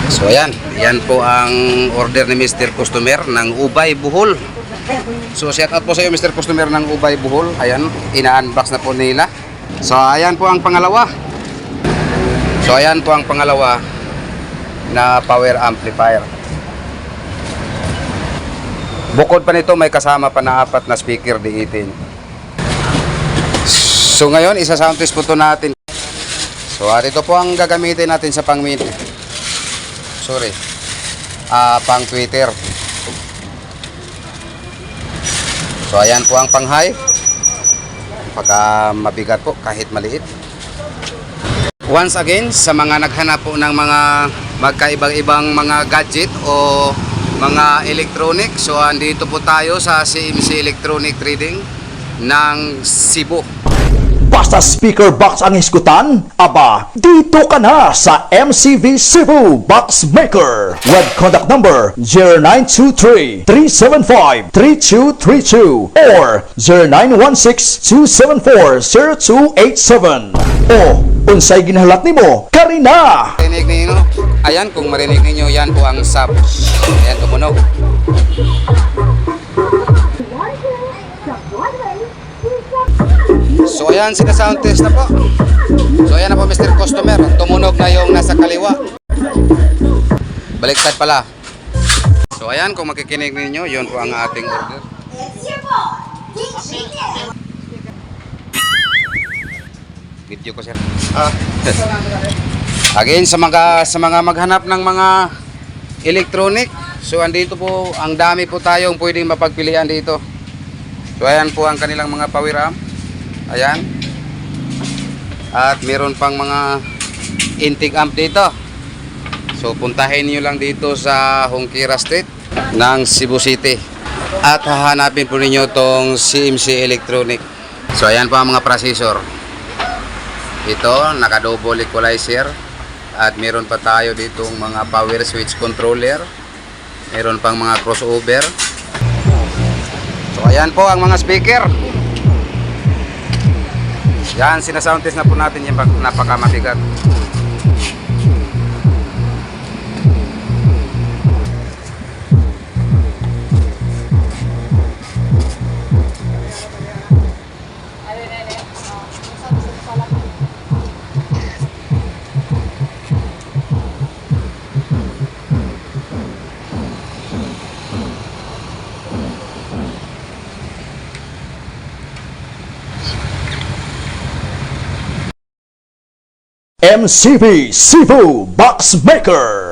So ayan, yan po ang order ni Mr. Customer ng Ubay Bohol. So shout out po sa iyo Mr. Customer ng Ubay Bohol. Ayan, ina-unbox na po nila. So ayan po ang pangalawa. So ayan po ang pangalawa na power amplifier. Bukod pa nito may kasama pa na 4 na speaker D18. So ngayon isa-sound test po ito natin. So ito po ang gagamitin natin sa pang pang Twitter. So ayan po ang pang high. Pagka mabigat po kahit maliit. Once again sa mga naghanap po ng mga magkaibang-ibang mga gadget o mga electronic, so andito po tayo sa CMC Electronic Trading ng Cebu. Basta speaker box ang iskutan, aba, dito ka na sa MCV Cebu Box Maker. Web contact number 0923-375-3232 or 0916-274-0287. O, unsay ginahalat nimo, Karina! Marinig ninyo, ayan kung marinig ninyo, yan po ang sub. Ayan, tumunog. So ayan, sina-sound test na po. So ayan na po Mr. Customer, tumunog na yung nasa kaliwa. Baliktad pala. So ayan, kung makikinig ninyo, yun po ang ating order. Video ko sir. Again, sa mga maghanap ng mga electronic, so andito po, ang dami po tayong pwedeng mapagpilian dito. So ayan po ang kanilang mga power amp. Ayan. At meron pang mga intake amp dito. So puntahin niyo lang dito sa Hongkira Street ng Cebu City. At hahanapin po ninyo tong CMC Electronic. So ayan po ang mga processor. Ito, naka-double equalizer. At meron pa tayo ditong mga power switch controller. Meron pang mga crossover. So ayan po ang mga speaker. Yan, sinasound test na po natin yung napakamabigat. MCV Cebu Box Maker.